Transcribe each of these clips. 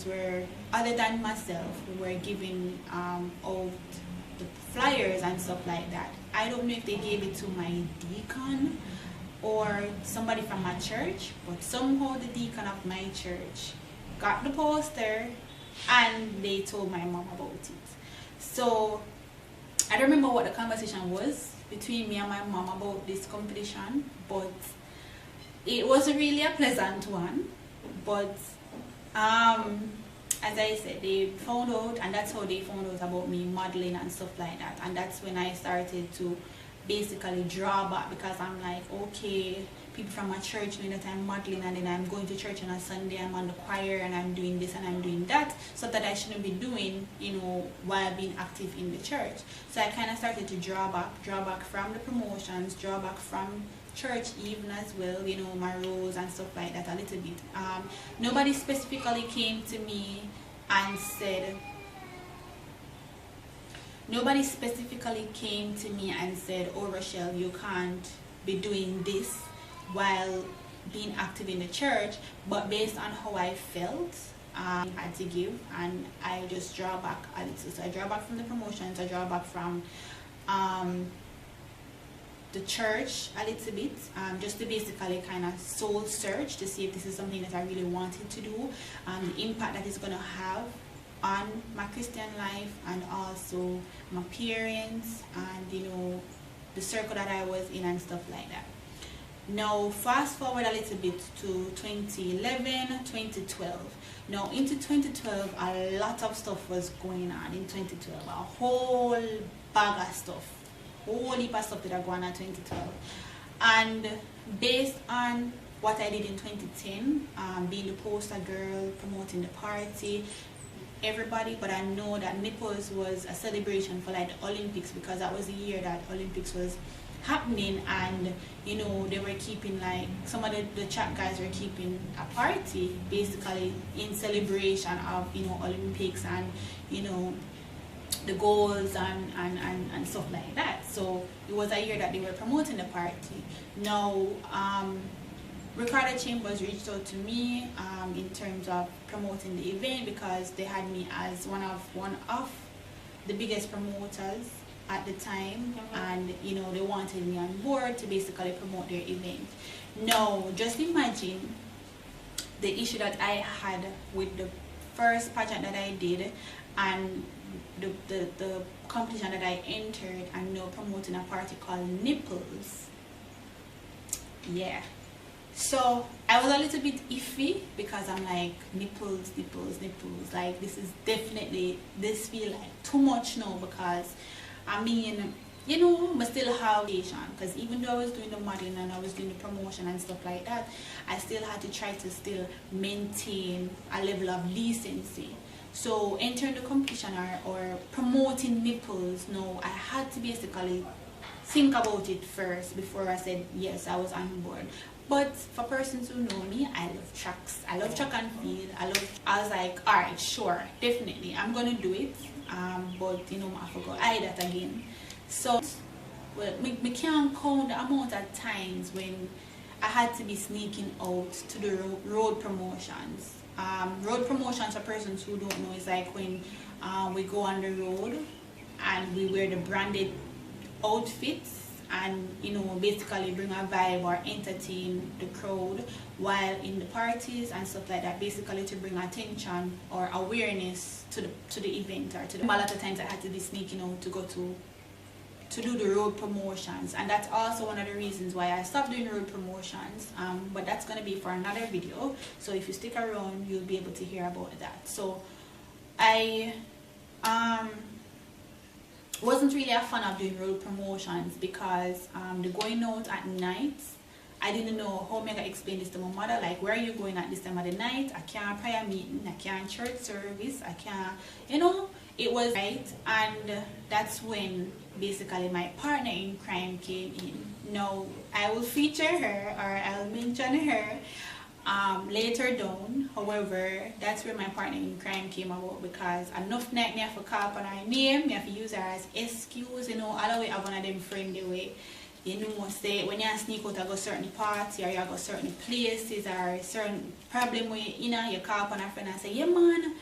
were, other than myself, who were giving out the flyers and stuff like that. I don't know if they gave it to my deacon or somebody from my church, but somehow the deacon of my church got the poster and they told my mom about it. So I don't remember what the conversation was between me and my mom about this competition, but it wasn't really a pleasant one. But as I said, they found out, and that's how they found out about me modeling and stuff like that. And that's when I started to basically draw back, because I'm like, okay, people from my church know that I'm modeling, and then I'm going to church on a Sunday, I'm on the choir, and I'm doing this and I'm doing that, so that I shouldn't be doing, you know, while being active in the church. So I kind of started to draw back from the promotions, draw back from church even as well, you know, my roles and stuff like that a little bit. Nobody specifically came to me and said, oh Rochelle, you can't be doing this while being active in the church, but based on how I felt, I had to give, and I just draw back a little. So I draw back from the promotions, I draw back from the church a little bit, just to basically kind of soul search to see if this is something that I really wanted to do, the impact that it's going to have on my Christian life, and also my parents, and you know, the circle that I was in and stuff like that. Now fast forward a little bit to 2011, 2012. Now into 2012, a lot of stuff was going on in 2012, a whole bag of stuff, whole heap of stuff that are going on in 2012. And based on what I did in 2010, being the poster girl, promoting the party, everybody, but I know that nipples was a celebration for like the Olympics, because that was the year that Olympics was happening, and you know, they were keeping, like, some of the chat guys were keeping a party basically in celebration of, you know, Olympics, and you know, the goals and stuff like that. So it was a year that they were promoting the party. Now Ricardo Chambers reached out to me in terms of promoting the event, because they had me as one of the biggest promoters at the time, and you know, they wanted me on board to basically promote their event. Now just imagine the issue that I had with the first pageant that I did, and the competition that I entered, and now promoting a party called Nipples. Yeah. So I was a little bit iffy, because I'm like, nipples, like this feel like too much now, because I mean, you know, I still have patient, because even though I was doing the modeling and I was doing the promotion and stuff like that, I still had to try to still maintain a level of decency. So entering the competition or promoting nipples, no, I had to basically think about it first before I said yes, I was on board. But for persons who know me, I love tracks. I love track and field. I was like, alright, sure, definitely, I'm gonna do it. But you know, I forgot that again. So, well, me can't count the amount of times when I had to be sneaking out to the road promotions. Road promotions, for persons who don't know, is like when we go on the road and we wear the branded outfits, and you know, basically bring a vibe or entertain the crowd while in the parties and stuff like that, basically to bring attention or awareness to the event, or to the. A lot of times I had to be sneaking out to go to do the road promotions, and that's also one of the reasons why I stopped doing road promotions, but that's going to be for another video, so if you stick around you'll be able to hear about that. So I wasn't really a fan of doing road promotions, because the going out at night, I didn't know how I'm going to explain this to my mother, like, where are you going at this time of the night? I can't prayer meeting, I can't church service, I can't, you know, it was right. And that's when basically my partner in crime came in. Now I will feature her, or I'll mention her later down. However, that's where my partner in crime came about, because enough night me have to call upon her name, me have to use her as excuse, you know, all the way have one of them friendly way. You know, say when you sneak out, I go certain party, or you go certain places, or certain problem where you know, you call upon a friend and say, yeah man,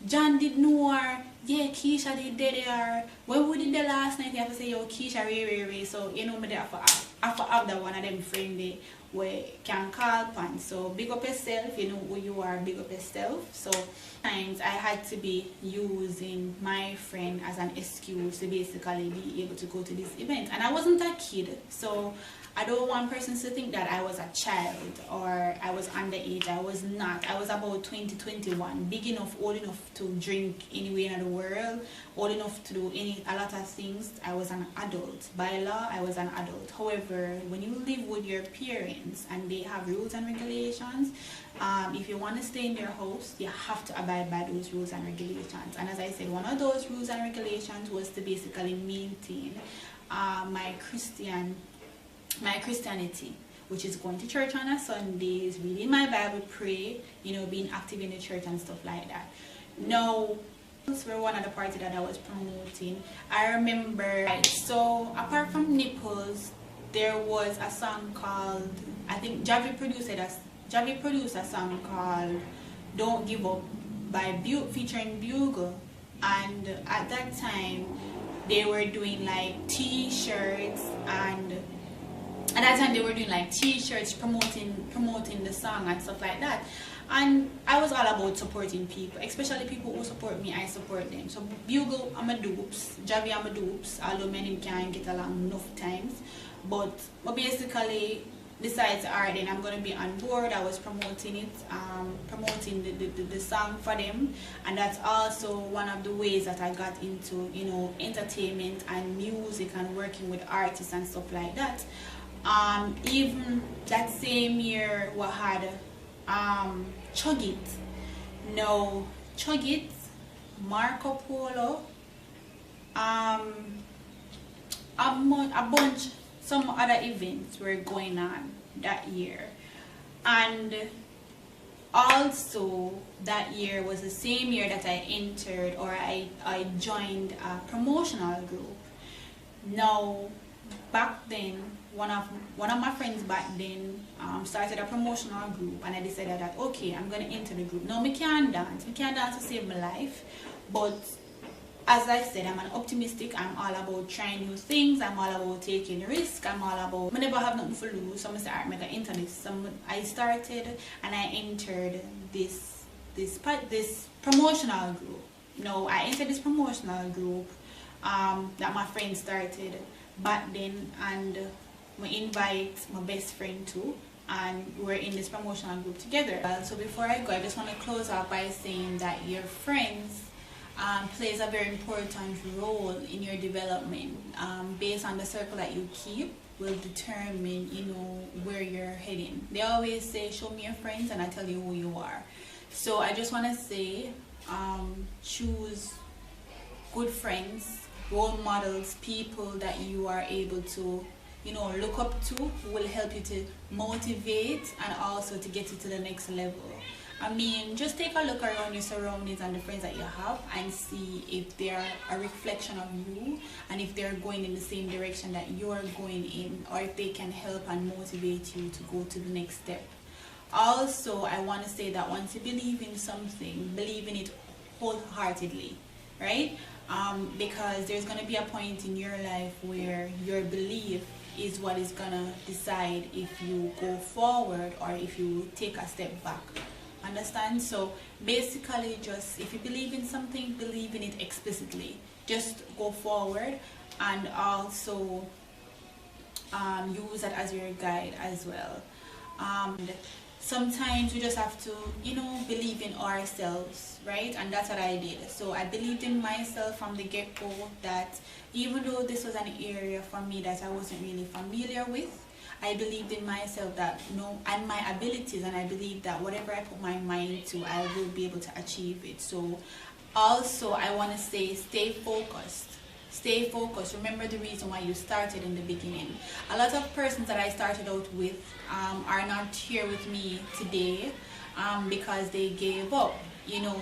John did know her, yeah, Keisha did dead her. When we did the last night, you have to say, yo, Keisha, Ray. So, you know, me there after have that one of them friend there where can call upon. So, big up yourself, you know who you are, big up yourself. So, times I had to be using my friend as an excuse to basically be able to go to this event. And I wasn't a kid, so I don't want persons to think that I was a child or I was underage. I was not. I was about 20, 21, big enough, old enough to drink anywhere in the world, old enough to do a lot of things. I was an adult. By law, I was an adult. However, when you live with your parents and they have rules and regulations, if you want to stay in their house, you have to abide by those rules and regulations. And as I said, one of those rules and regulations was to basically maintain my Christianity, which is going to church on a Sundays, reading my Bible, pray, you know, being active in the church and stuff like that. Now, those were one of the parties that I was promoting. I remember, so apart from Nipples, there was a song called, I think Javi produced a song called Don't Give Up by featuring Bugle. And at that time, they were doing like t-shirts and at that time they were doing like t-shirts promoting the song and stuff like that. And I was all about supporting people, especially people who support me. I support them. So Bugle, I'm a dupes, Javi, I'm a dupes, although many can't get along enough times. But basically decided, alright, then I'm going to be on board. I was promoting it, promoting the song for them. And that's also one of the ways that I got into, you know, entertainment and music and working with artists and stuff like that. Even that same year we had Chug It. No, Chug It, Marco Polo, a bunch, some other events were going on that year. And also that year was the same year that I entered, or I joined a promotional group. Now, back then, one of my friends back then started a promotional group, and I decided that, okay, I'm going to enter the group. Now, I can't dance to save my life, but as I said, I'm an optimistic. I'm all about trying new things. I'm all about taking risk. I'm all about, I never have nothing to lose, so I said, alright, I'm going to enter this. So I started and I entered this promotional group. No, I entered this promotional group that my friend started back then, and we invite my best friend too, and we're in this promotional group together. So before I go, I just want to close out by saying that your friends plays a very important role in your development. Based on the circle that you keep will determine, you know, where you're heading. They always say, show me your friends and I tell you who you are. So I just want to say, choose good friends, role models, people that you are able to, you know, look up to, who will help you to motivate and also to get you to the next level. I mean, just take a look around your surroundings and the friends that you have and see if they are a reflection of you and if they're going in the same direction that you're going in, or if they can help and motivate you to go to the next step. Also, I want to say that once you believe in something, believe in it wholeheartedly, right? Because there's going to be a point in your life where your belief is what is going to decide if you go forward or if you take a step back. Understand? So basically, just if you believe in something, believe in it explicitly. Just go forward, and also use that as your guide as well. Sometimes we just have to, you know, believe in ourselves, right? And that's what I did. So I believed in myself from the get-go, that even though this was an area for me that I wasn't really familiar with, I believed in myself that, you know, and my abilities, and I believed that whatever I put my mind to, I will be able to achieve it. So also I want to say, stay focused. Stay focused. Remember the reason why you started in the beginning. A lot of persons that I started out with are not here with me today because they gave up. You know,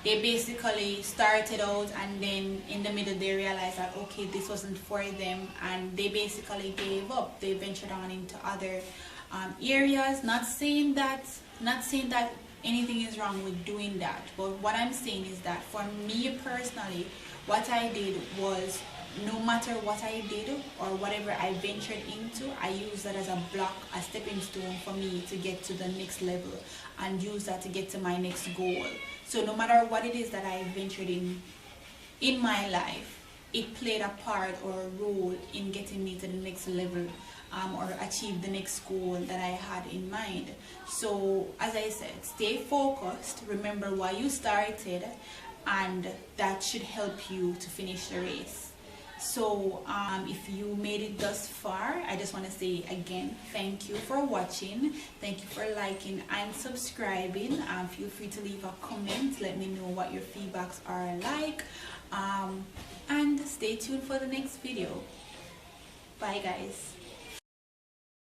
they basically started out and then in the middle they realized that, okay, this wasn't for them, and they basically gave up. They ventured on into other areas. Not saying that anything is wrong with doing that. But what I'm saying is that for me personally, what I did was, no matter what I did or whatever I ventured into, I use that as a block, a stepping stone for me to get to the next level, and use that to get to my next goal. So no matter what it is that I ventured in my life, it played a part or a role in getting me to the next level, or achieve the next goal that I had in mind. So as I said, stay focused, remember why you started, and that should help you to finish the race. So if you made it thus far, I just want to say again, thank you for watching, thank you for liking and subscribing. Feel free to leave a comment, let me know what your feedbacks are like, and stay tuned for the next video. Bye guys.